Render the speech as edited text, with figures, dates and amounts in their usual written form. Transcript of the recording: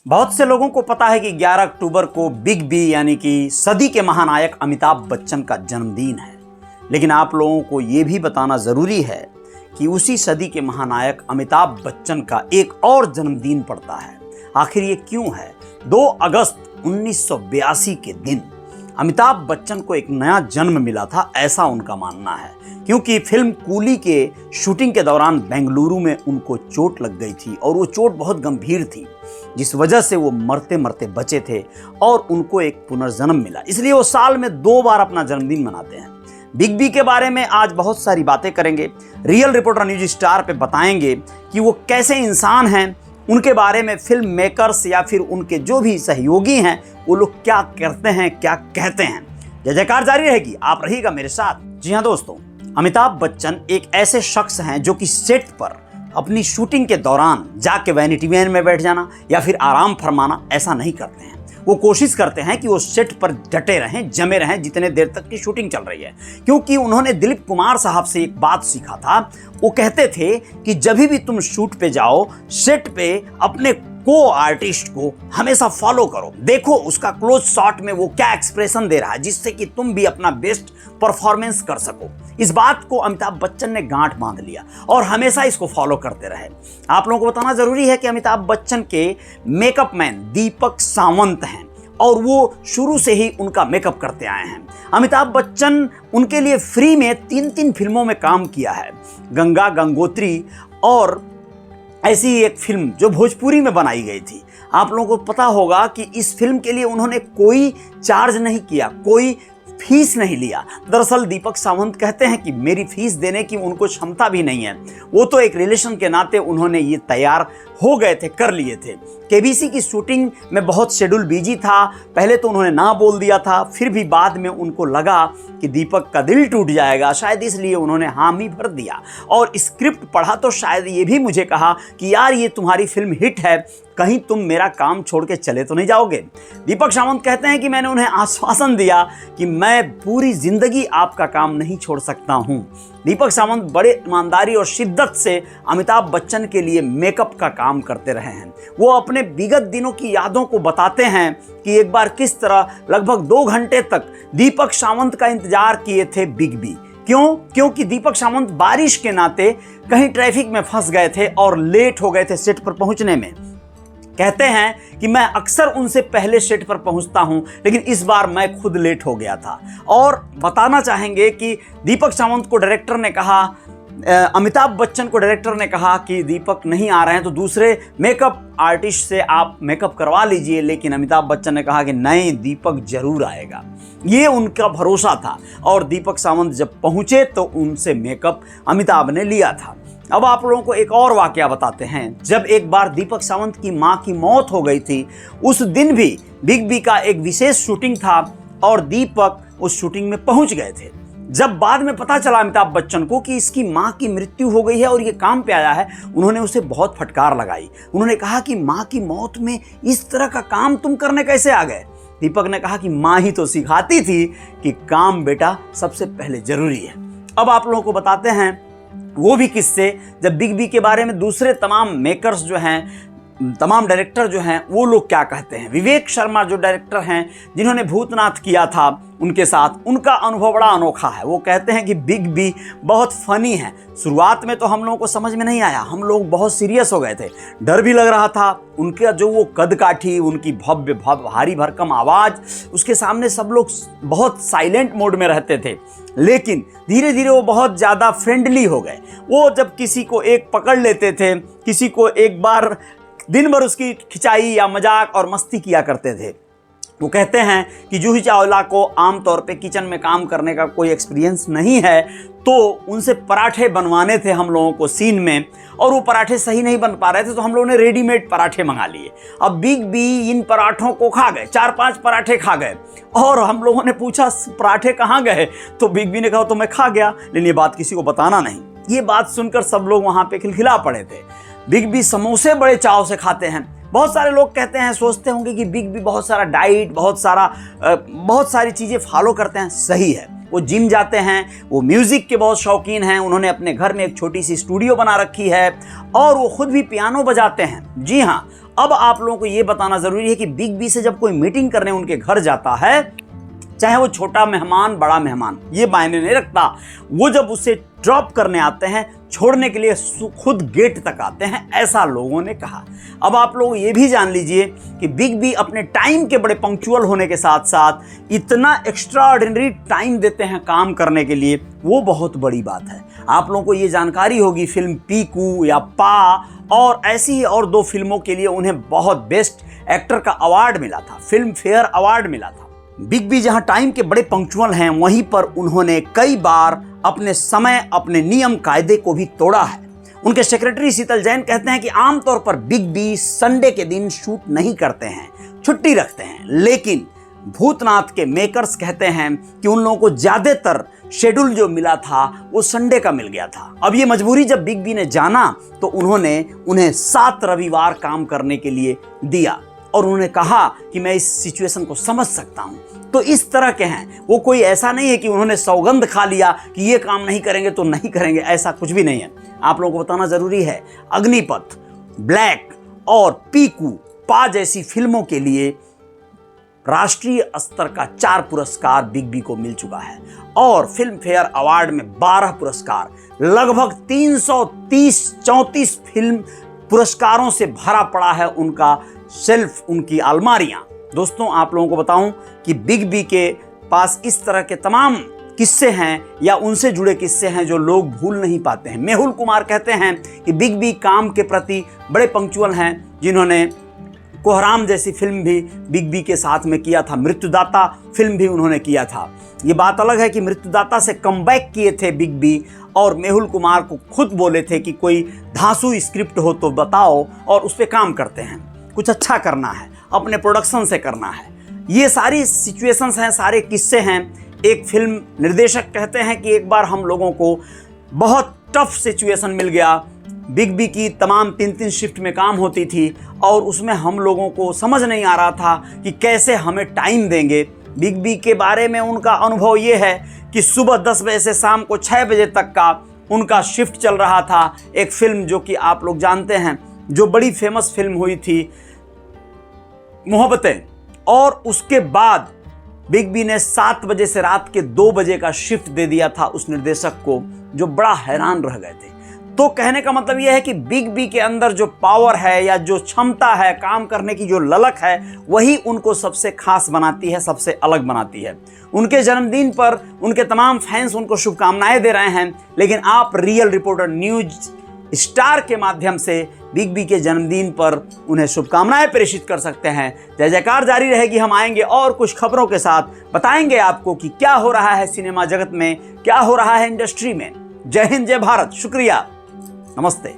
बहुत से लोगों को पता है कि 11 अक्टूबर को बिग बी यानी कि सदी के महानायक अमिताभ बच्चन का जन्मदिन है। लेकिन आप लोगों को ये भी बताना ज़रूरी है कि उसी सदी के महानायक अमिताभ बच्चन का एक और जन्मदिन पड़ता है। आखिर ये क्यों है? 2 अगस्त 1982 के दिन अमिताभ बच्चन को एक नया जन्म मिला था, ऐसा उनका मानना है। क्योंकि फिल्म कूली के शूटिंग के दौरान बेंगलुरु में उनको चोट लग गई थी और वो चोट बहुत गंभीर थी, जिस वजह से वो मरते मरते बचे थे और उनको एक पुनर्जन्म मिला। इसलिए वो साल में 2 बार अपना जन्मदिन मनाते हैं। बिग बी के बारे में आज बहुत सारी बातें करेंगे। रियल रिपोर्टर न्यूज स्टार पे बताएंगे कि वो कैसे इंसान हैं, उनके बारे में फिल्म मेकर्स या फिर उनके जो भी सहयोगी हैं वो लोग क्या करते हैं, क्या कहते हैं। जय जयकार जारी रहेगी, आप रहिएगा मेरे साथ। जी हाँ दोस्तों, अमिताभ बच्चन एक ऐसे शख्स हैं जो कि सेट पर अपनी शूटिंग के दौरान जाके वैनिटी वैन में बैठ जाना या फिर आराम फरमाना ऐसा नहीं करते हैं। वो कोशिश करते हैं कि वो सेट पर डटे रहें, जमे रहें जितने देर तक की शूटिंग चल रही है। क्योंकि उन्होंने दिलीप कुमार साहब से एक बात सीखा था। वो कहते थे कि जब भी तुम शूट पे जाओ, सेट पे अपने को आर्टिस्ट को हमेशा फॉलो करो, देखो उसका क्लोज शॉट में वो क्या एक्सप्रेशन दे रहा है, जिससे कि तुम भी अपना बेस्ट परफॉर्मेंस कर सको। इस बात को अमिताभ बच्चन ने गांठ बांध लिया और हमेशा इसको फॉलो करते रहे। आप लोगों को बताना जरूरी है कि अमिताभ बच्चन के मेकअप मैन दीपक सावंत हैं और वो शुरू से ही उनका मेकअप करते आए हैं। अमिताभ बच्चन उनके लिए फ्री में 3 फिल्मों में काम किया है। गंगा गंगोत्री और ऐसी एक फिल्म जो भोजपुरी में बनाई गई थी। आप लोगों को पता होगा कि इस फिल्म के लिए उन्होंने कोई चार्ज नहीं किया, कोई फीस नहीं लिया। दरअसल दीपक सावंत कहते हैं कि मेरी फीस देने की उनको क्षमता भी नहीं है। वो तो एक रिलेशन के नाते उन्होंने ये तैयार हो गए थे, कर लिए थे। केबीसी की शूटिंग में बहुत शेड्यूल बिजी था। पहले तो उन्होंने ना बोल दिया था, फिर भी बाद में उनको लगा कि दीपक का दिल टूट जाएगा, शायद इसलिए उन्होंने हामी भर दिया और स्क्रिप्ट पढ़ा तो शायद ये भी मुझे कहा कि यार ये तुम्हारी फिल्म हिट है, कहीं तुम मेरा काम छोड़ के चले तो नहीं जाओगे। दीपक सावंत कहते हैं कि मैंने उन्हें आश्वासन दिया कि मैं पूरी जिंदगी आपका काम नहीं छोड़ सकता हूं। दीपक सावंत बड़े ईमानदारी और शिद्दत से अमिताभ बच्चन के लिए मेकअप का काम करते रहे हैं। वो अपने विगत दिनों की यादों को बताते हैं कि एक बार किस तरह लगभग 2 घंटे तक दीपक सावंत का इंतजार किए थे बिग बी। क्योंकि दीपक सावंत बारिश के नाते कहीं ट्रैफिक में फंस गए थे और लेट हो गए थे सेट पर पहुंचने में। कहते हैं कि मैं अक्सर उनसे पहले सेट पर पहुंचता हूं, लेकिन इस बार मैं खुद लेट हो गया था। और बताना चाहेंगे कि दीपक सावंत को डायरेक्टर ने कहा, अमिताभ बच्चन को डायरेक्टर ने कहा कि दीपक नहीं आ रहे हैं तो दूसरे मेकअप आर्टिस्ट से आप मेकअप करवा लीजिए, लेकिन अमिताभ बच्चन ने कहा कि नहीं, दीपक जरूर आएगा। ये उनका भरोसा था और दीपक सावंत जब पहुंचे तो उनसे मेकअप अमिताभ ने लिया था। अब आप लोगों को एक और वाकया बताते हैं। जब एक बार दीपक सावंत की मां की मौत हो गई थी, उस दिन भी बिग बी का एक विशेष शूटिंग था और दीपक उस शूटिंग में पहुंच गए थे। जब बाद में पता चला अमिताभ बच्चन को कि इसकी मां की मृत्यु हो गई है और ये काम पे आया है, उन्होंने उसे बहुत फटकार लगाई। उन्होंने कहा कि मां की मौत में इस तरह का काम तुम करने कैसे आ गए? दीपक ने कहा कि मां ही तो सिखाती थी कि काम बेटा सबसे पहले जरूरी है। अब आप लोगों को बताते हैं वो भी किस्से जब बिग बी के बारे में दूसरे तमाम मेकर्स जो हैं, तमाम डायरेक्टर जो हैं, वो लोग क्या कहते हैं। विवेक शर्मा जो डायरेक्टर हैं, जिन्होंने भूतनाथ किया था उनके साथ, उनका अनुभव बड़ा अनोखा है। वो कहते हैं कि बिग बी बहुत फनी है। शुरुआत में तो हम लोगों को समझ में नहीं आया, हम लोग बहुत सीरियस हो गए थे, डर भी लग रहा था। उनका जो वो कद काठी, उनकी भव्य भारी भरकम आवाज़, उसके सामने सब लोग बहुत साइलेंट मोड में रहते थे। लेकिन धीरे धीरे वो बहुत ज़्यादा फ्रेंडली हो गए। वो जब किसी को एक पकड़ लेते थे, किसी को एक बार दिन भर उसकी खिंचाई या मजाक और मस्ती किया करते थे। वो कहते हैं कि जूही चावला को आमतौर पे किचन में काम करने का कोई एक्सपीरियंस नहीं है, तो उनसे पराठे बनवाने थे हम लोगों को सीन में, और वो पराठे सही नहीं बन पा रहे थे तो हम लोगों ने रेडीमेड पराठे मंगा लिए। अब बिग बी इन पराठों को खा गए, 4-5 पराठे खा गए और हम लोगों ने पूछा पराठे कहाँ गए, तो बिग बी ने कहा तो मैं खा गया, लेकिन ये बात किसी को बताना नहीं। ये बात सुनकर सब लोग वहाँ पे खिलखिला पड़े थे। बिग बी समोसे बड़े चाव से खाते हैं। बहुत सारे लोग कहते हैं, सोचते होंगे कि बिग बी बहुत सारा डाइट, बहुत सारी चीज़ें फॉलो करते हैं। सही है, वो जिम जाते हैं, वो म्यूज़िक के बहुत शौकीन हैं। उन्होंने अपने घर में एक छोटी सी स्टूडियो बना रखी है और वो खुद भी पियानो बजाते हैं। जी हाँ, अब आप लोगों को यह बताना जरूरी है कि बिग बी से जब कोई मीटिंग करने उनके घर जाता है, चाहे वो छोटा मेहमान बड़ा मेहमान ये मायने नहीं रखता, वो जब उसे ड्रॉप करने आते हैं, छोड़ने के लिए खुद गेट तक आते हैं, ऐसा लोगों ने कहा। अब आप लोग ये भी जान लीजिए कि बिग बी अपने टाइम के बड़े पंक्चुअल होने के साथ साथ इतना एक्स्ट्राऑर्डिनरी टाइम देते हैं काम करने के लिए, वो बहुत बड़ी बात है। आप लोगों को ये जानकारी होगी फिल्म पीकू या पा और ऐसी ही और 2 फिल्मों के लिए उन्हें बहुत बेस्ट एक्टर का अवार्ड मिला था, फिल्म फेयर अवार्ड मिला था। बिग बी जहां टाइम के बड़े पंक्चुअल हैं, वहीं पर उन्होंने कई बार अपने समय, अपने नियम कायदे को भी तोड़ा है। उनके सेक्रेटरी शीतल जैन कहते हैं कि आमतौर पर बिग बी संडे के दिन शूट नहीं करते हैं, छुट्टी रखते हैं, लेकिन भूतनाथ के मेकर्स कहते हैं कि उन लोगों को ज्यादातर शेड्यूल जो मिला था वो संडे का मिल गया था। अब ये मजबूरी जब बिग बी ने जाना तो उन्होंने उन्हें 7 रविवार काम करने के लिए दिया और उन्होंने कहा कि मैं इस सिचुएशन को समझ सकता हूं। तो इस तरह के हैं वो, कोई ऐसा नहीं है कि उन्होंने सौगंध खा लिया कि ये काम नहीं करेंगे तो नहीं करेंगे, ऐसा कुछ भी नहीं है। आप लोगों को बताना जरूरी है, अग्निपथ, ब्लैक और पीकू, पा जैसी फिल्मों के लिए राष्ट्रीय स्तर का 4 पुरस्कार बिग बी को मिल चुका है और फिल्म फेयर अवार्ड में 12 पुरस्कार, लगभग 334 फिल्म पुरस्कारों से भरा पड़ा है उनका शेल्फ, उनकी अलमारियां। दोस्तों आप लोगों को बताऊं कि बिग बी के पास इस तरह के तमाम किस्से हैं या उनसे जुड़े किस्से हैं जो लोग भूल नहीं पाते हैं। मेहुल कुमार कहते हैं कि बिग बी काम के प्रति बड़े पंक्चुअल हैं, जिन्होंने कोहराम जैसी फिल्म भी बिग बी के साथ में किया था, मृत्युदाता फिल्म भी उन्होंने किया था। ये बात अलग है कि मृत्युदाता से कमबैक किए थे बिग बी और मेहुल कुमार को खुद बोले थे कि कोई धांसू स्क्रिप्ट हो तो बताओ और उस पर काम करते हैं, कुछ अच्छा करना है, अपने प्रोडक्शन से करना है। ये सारी सिचुएशंस हैं, सारे किस्से हैं। एक फिल्म निर्देशक कहते हैं कि एक बार हम लोगों को बहुत टफ सिचुएशन मिल गया, बिग बी की तमाम 3-3 शिफ्ट में काम होती थी और उसमें हम लोगों को समझ नहीं आ रहा था कि कैसे हमें टाइम देंगे। बिग बी के बारे में उनका अनुभव ये है कि सुबह 10 बजे से शाम को 6 बजे तक का उनका शिफ्ट चल रहा था। एक फिल्म जो कि आप लोग जानते हैं, जो बड़ी फेमस फिल्म हुई थी मोहब्बतें, और उसके बाद बिग बी ने 7 बजे से रात के 2 बजे का शिफ्ट दे दिया था उस निर्देशक को, जो बड़ा हैरान रह गए थे। तो कहने का मतलब यह है कि बिग बी के अंदर जो पावर है या जो क्षमता है, काम करने की जो ललक है, वही उनको सबसे खास बनाती है, सबसे अलग बनाती है। उनके जन्मदिन पर उनके तमाम फैंस उनको शुभकामनाएं दे रहे हैं, लेकिन आप रियल रिपोर्टर न्यूज स्टार के माध्यम से बिग बी के जन्मदिन पर उन्हें शुभकामनाएं प्रेषित कर सकते हैं। जय जयकार जारी रहेगी। हम आएंगे और कुछ खबरों के साथ, बताएंगे आपको कि क्या हो रहा है सिनेमा जगत में, क्या हो रहा है इंडस्ट्री में। जय हिंद, जय भारत, शुक्रिया, नमस्ते।